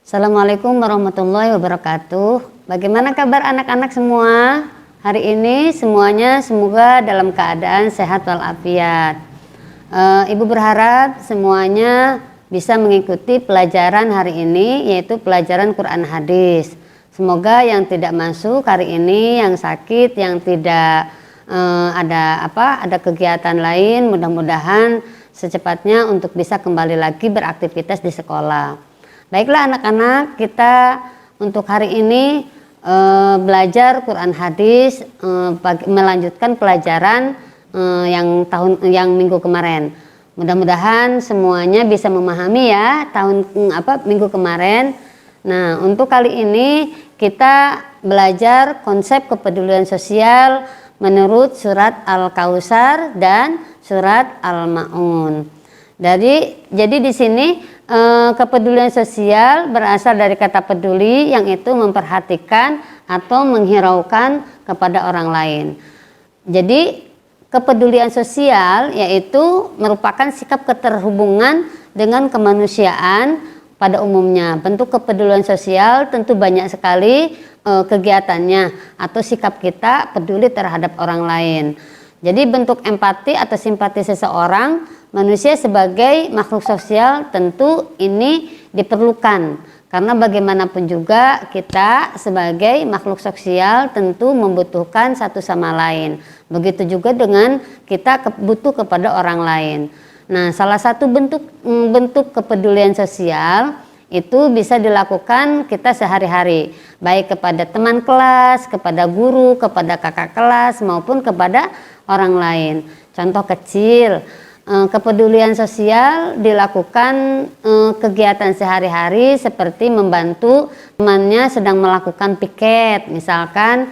Assalamualaikum warahmatullahi wabarakatuh. Bagaimana kabar anak-anak semua? Hari ini semuanya semoga dalam keadaan sehat walafiat. Ibu berharap semuanya bisa mengikuti pelajaran hari ini, yaitu pelajaran Quran Hadis. Semoga yang tidak masuk hari ini, yang sakit, yang tidak ada kegiatan lain, mudah-mudahan secepatnya untuk bisa kembali lagi beraktivitas di sekolah. Baiklah anak-anak, kita untuk hari ini belajar Quran Hadis, melanjutkan pelajaran yang minggu kemarin. Mudah-mudahan semuanya bisa memahami ya minggu kemarin. Nah, untuk kali ini kita belajar konsep kepedulian sosial menurut surat Al-Kautsar dan surat Al-Ma'un. Jadi di sini kepedulian sosial berasal dari kata peduli, yang itu memperhatikan atau menghiraukan kepada orang lain. Jadi kepedulian sosial yaitu merupakan sikap keterhubungan dengan kemanusiaan pada umumnya. Bentuk kepedulian sosial tentu banyak sekali kegiatannya atau sikap kita peduli terhadap orang lain. Jadi bentuk empati atau simpati seseorang, manusia sebagai makhluk sosial tentu ini diperlukan. Karena bagaimanapun juga kita sebagai makhluk sosial tentu membutuhkan satu sama lain. Begitu juga dengan kita butuh kepada orang lain. Nah, salah satu bentuk kepedulian sosial itu bisa dilakukan kita sehari-hari, baik kepada teman kelas, kepada guru, kepada kakak kelas, maupun kepada orang lain. Contoh kecil, kepedulian sosial dilakukan kegiatan sehari-hari seperti membantu temannya sedang melakukan piket. Misalkan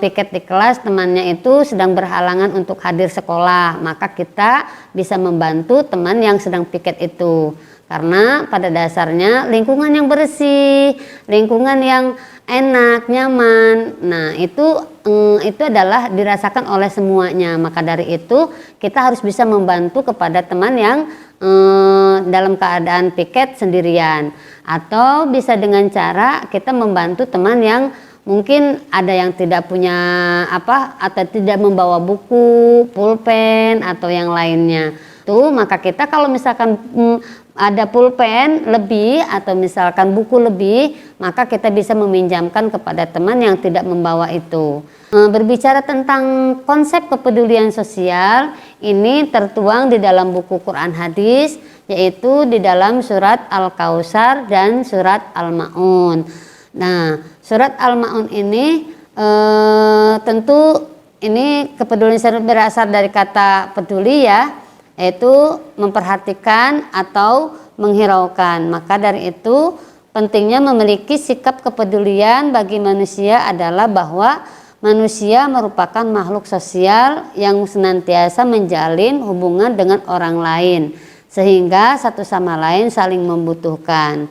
piket di kelas, temannya itu sedang berhalangan untuk hadir sekolah, maka kita bisa membantu teman yang sedang piket itu. Karena pada dasarnya lingkungan yang bersih, lingkungan yang enak, nyaman, nah itu adalah dirasakan oleh semuanya. Maka dari itu kita harus bisa membantu kepada teman yang dalam keadaan piket sendirian, atau bisa dengan cara kita membantu teman yang mungkin ada yang tidak punya atau tidak membawa buku, pulpen atau yang lainnya. Maka kita kalau misalkan ada pulpen lebih atau misalkan buku lebih, maka kita bisa meminjamkan kepada teman yang tidak membawa itu. Berbicara tentang konsep kepedulian sosial, ini tertuang di dalam buku Quran Hadis, yaitu di dalam surat Al-Kautsar dan surat Al-Ma'un. Nah, surat Al-Ma'un ini tentu ini kepedulian sosial berasal dari kata peduli ya, yaitu memperhatikan atau menghiraukan. Maka dari itu pentingnya memiliki sikap kepedulian bagi manusia adalah bahwa manusia merupakan makhluk sosial yang senantiasa menjalin hubungan dengan orang lain, sehingga satu sama lain saling membutuhkan.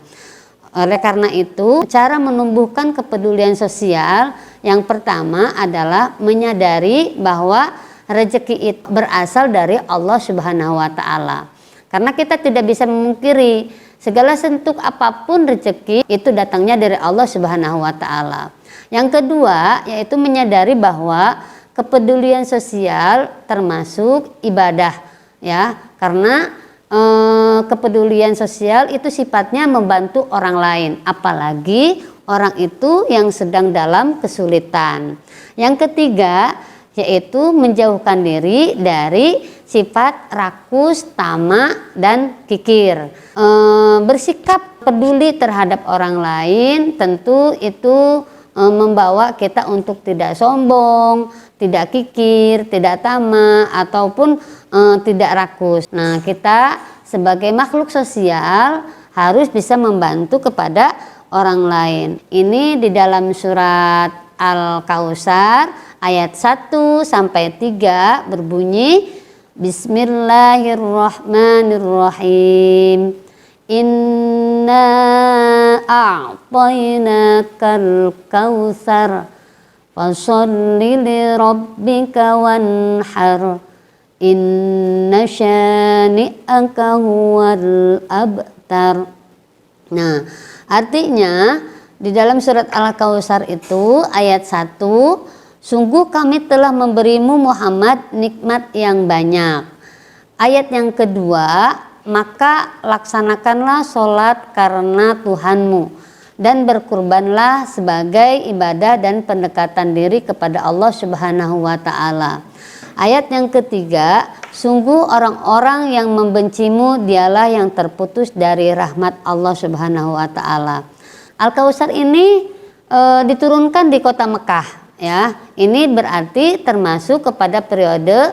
Oleh karena itu, cara menumbuhkan kepedulian sosial yang pertama adalah menyadari bahwa rezeki itu berasal dari Allah Subhanahu wa Ta'ala. Karena kita tidak bisa memungkiri segala bentuk apapun rezeki itu datangnya dari Allah Subhanahu wa Ta'ala. Yang kedua yaitu menyadari bahwa kepedulian sosial termasuk ibadah ya, karena kepedulian sosial itu sifatnya membantu orang lain, apalagi orang itu yang sedang dalam kesulitan. Yang ketiga yaitu menjauhkan diri dari sifat rakus, tamak, dan kikir. Bersikap peduli terhadap orang lain tentu itu membawa kita untuk tidak sombong, tidak kikir, tidak tamak, ataupun tidak rakus. Nah, kita sebagai makhluk sosial harus bisa membantu kepada orang lain. Ini di dalam surat Al-Kautsar ayat 1 sampai 3 berbunyi, Bismillahirrahmanirrahim. Inna a'tainakal kautsar fasholli li rabbika wanhar inna syani'aka huwal abtar. Nah, artinya di dalam surat Al-Kautsar itu ayat 1, sungguh kami telah memberimu Muhammad nikmat yang banyak. Ayat yang kedua, maka laksanakanlah sholat karena Tuhanmu dan berkurbanlah sebagai ibadah dan pendekatan diri kepada Allah Subhanahu wa Ta'ala. Ayat yang ketiga, sungguh orang-orang yang membencimu dialah yang terputus dari rahmat Allah Subhanahu wa Ta'ala. Al-Kautsar ini diturunkan di kota Mekah, ya. Ini berarti termasuk kepada periode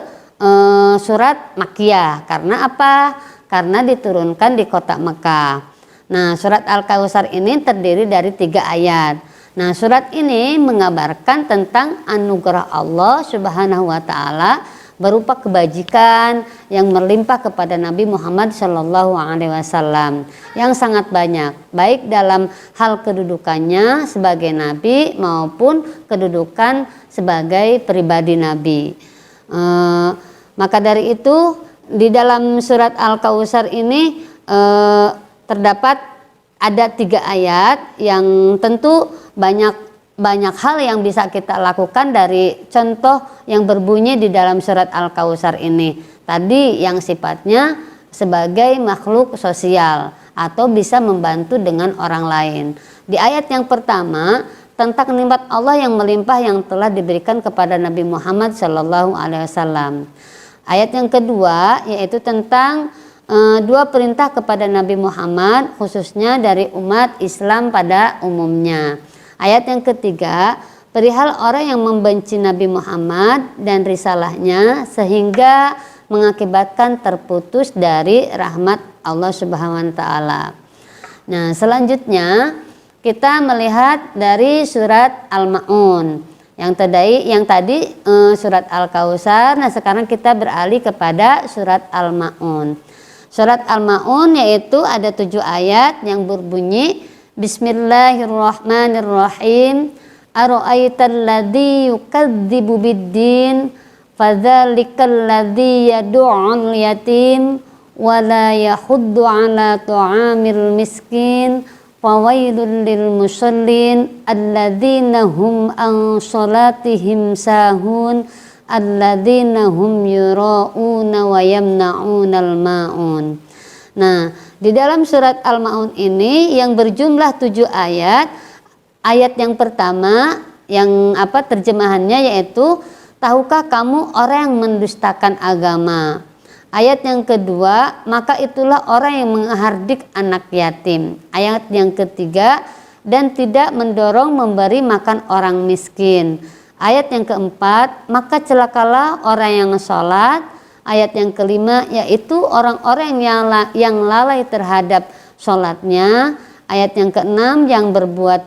surat Makkiyah. Karena apa? Karena diturunkan di kota Mekah. Nah, surat Al-Kautsar ini terdiri dari 3 ayat. Nah, surat ini mengabarkan tentang anugerah Allah Subhanahu wa Ta'ala berupa kebajikan yang melimpah kepada Nabi Muhammad SAW yang sangat banyak, baik dalam hal kedudukannya sebagai nabi maupun kedudukan sebagai pribadi nabi. Maka dari itu di dalam surat Al-Kautsar ini terdapat ada 3 ayat yang tentu banyak hal yang bisa kita lakukan dari contoh yang berbunyi di dalam surat Al-Kautsar ini. Tadi yang sifatnya sebagai makhluk sosial atau bisa membantu dengan orang lain. Di ayat yang pertama tentang nikmat Allah yang melimpah yang telah diberikan kepada Nabi Muhammad SAW. Ayat yang kedua yaitu tentang 2 perintah kepada Nabi Muhammad khususnya dari umat Islam pada umumnya. Ayat yang ketiga, perihal orang yang membenci Nabi Muhammad dan risalahnya sehingga mengakibatkan terputus dari rahmat Allah Subhanahu wa Ta'ala. Nah, selanjutnya kita melihat dari surat Al-Ma'un. Yang tadi surat Al-Kautsar. Nah, sekarang kita beralih kepada surat Al-Ma'un. Surat Al-Ma'un yaitu ada 7 ayat yang berbunyi Bismillahirrahmanirrahim. Ara'aital ladzi yukadzibu biddin fadzalikal ladzi yad'ul yatim wa la yahuddu 'ala ta'amil miskin fawailul lil musallin alladzina hum an shalatihim sahun alladzina hum yura'una wa yamna'unal ma'un. Nah, di dalam surat Al-Ma'un ini yang berjumlah 7 ayat. Ayat yang pertama yang terjemahannya yaitu tahukah kamu orang yang mendustakan agama. Ayat yang kedua, maka itulah orang yang menghardik anak yatim. Ayat yang ketiga, dan tidak mendorong memberi makan orang miskin. Ayat yang keempat, maka celakalah orang yang sholat. Ayat yang kelima yaitu orang-orang yang lalai terhadap sholatnya. Ayat yang keenam yang berbuat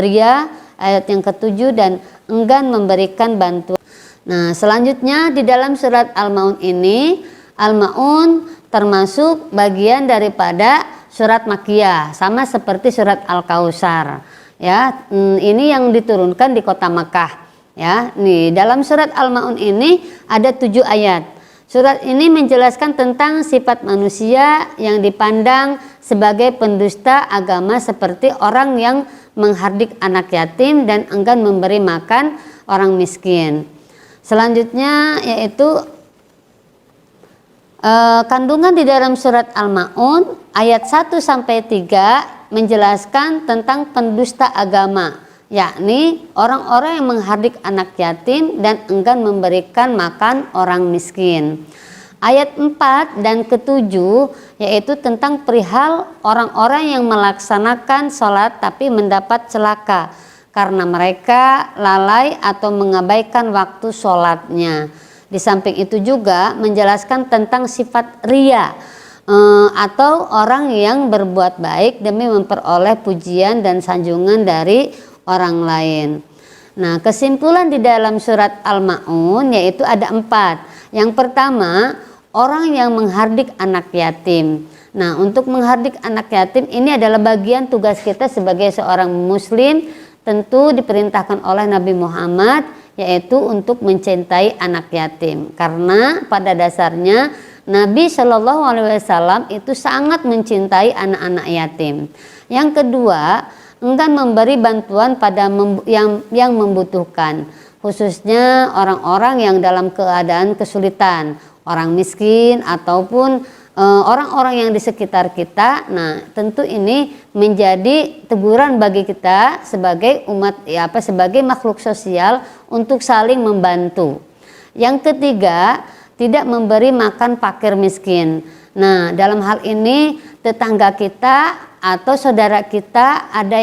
ria. Ayat yang ketujuh dan enggan memberikan bantuan. Nah, selanjutnya di dalam surat Al-Ma'un ini, Al-Ma'un termasuk bagian daripada surat Makkiyah, sama seperti surat Al-Kautsar. Ya, ini yang diturunkan di kota Makkah. Ya, nih dalam surat Al-Ma'un ini ada 7 ayat. Surat ini menjelaskan tentang sifat manusia yang dipandang sebagai pendusta agama seperti orang yang menghardik anak yatim dan enggan memberi makan orang miskin. Selanjutnya yaitu kandungan di dalam surat Al-Ma'un ayat 1-3 menjelaskan tentang pendusta agama, yakni orang-orang yang menghardik anak yatim dan enggan memberikan makan orang miskin. Ayat 4 dan ke-7 yaitu tentang perihal orang-orang yang melaksanakan sholat tapi mendapat celaka karena mereka lalai atau mengabaikan waktu sholatnya. Di samping itu juga menjelaskan tentang sifat ria atau orang yang berbuat baik demi memperoleh pujian dan sanjungan dari orang lain. Nah, kesimpulan di dalam surat Al-Ma'un yaitu ada 4. Yang pertama, orang yang menghardik anak yatim. Nah, untuk menghardik anak yatim ini adalah bagian tugas kita sebagai seorang muslim, tentu diperintahkan oleh Nabi Muhammad, yaitu untuk mencintai anak yatim. Karena pada dasarnya Nabi Shallallahu Alaihi Wasallam itu sangat mencintai anak-anak yatim. Yang kedua, enggan memberi bantuan pada yang membutuhkan, khususnya orang-orang yang dalam keadaan kesulitan, orang miskin ataupun orang-orang yang di sekitar kita. Nah, tentu ini menjadi teguran bagi kita sebagai umat, sebagai makhluk sosial untuk saling membantu. Yang ketiga, tidak memberi makan fakir miskin. Nah, dalam hal ini tetangga kita atau saudara kita ada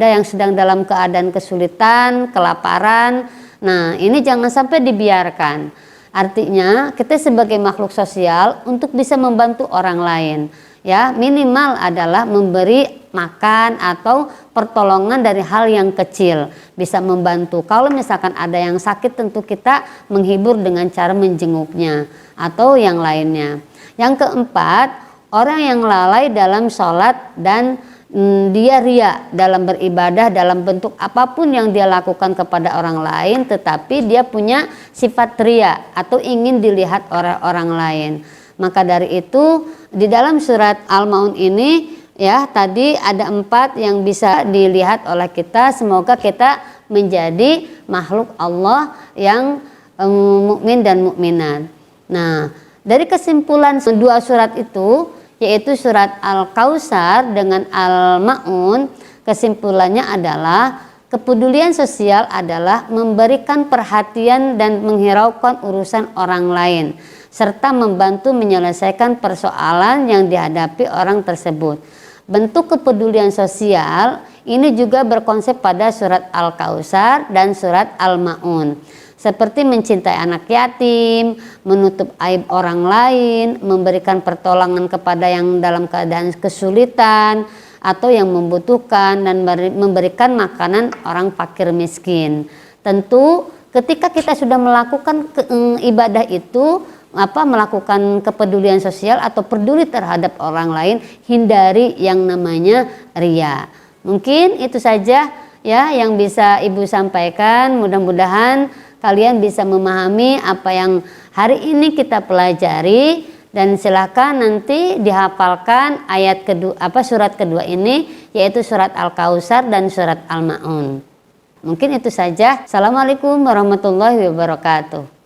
yang sedang dalam keadaan kesulitan, kelaparan. Nah, ini jangan sampai dibiarkan. Artinya kita sebagai makhluk sosial untuk bisa membantu orang lain, ya minimal adalah memberi makan atau pertolongan dari hal yang kecil, bisa membantu. Kalau misalkan ada yang sakit, tentu kita menghibur dengan cara menjenguknya atau yang lainnya. Yang keempat, orang yang lalai dalam sholat dan dia ria dalam beribadah dalam bentuk apapun yang dia lakukan kepada orang lain, tetapi dia punya sifat ria atau ingin dilihat oleh orang lain. Maka dari itu di dalam surat Al-Maun ini ya tadi ada 4 yang bisa dilihat oleh kita. Semoga kita menjadi makhluk Allah yang mukmin dan mukminat. Nah, dari kesimpulan 2 surat itu, yaitu surat Al-Kautsar dengan Al-Ma'un, kesimpulannya adalah kepedulian sosial adalah memberikan perhatian dan menghiraukan urusan orang lain, serta membantu menyelesaikan persoalan yang dihadapi orang tersebut. Bentuk kepedulian sosial ini juga berkonsep pada surat Al-Kautsar dan surat Al-Ma'un, seperti mencintai anak yatim, menutup aib orang lain, memberikan pertolongan kepada yang dalam keadaan kesulitan atau yang membutuhkan, dan memberikan makanan orang fakir miskin. Tentu ketika kita sudah melakukan ibadah itu, melakukan kepedulian sosial atau peduli terhadap orang lain, hindari yang namanya ria. Mungkin itu saja ya yang bisa Ibu sampaikan. Mudah-mudahan kalian bisa memahami apa yang hari ini kita pelajari, dan silakan nanti dihafalkan ayat kedua, surat kedua ini, yaitu surat Al-Kautsar dan surat Al-Ma'un. Mungkin itu saja. Assalamualaikum warahmatullahi wabarakatuh.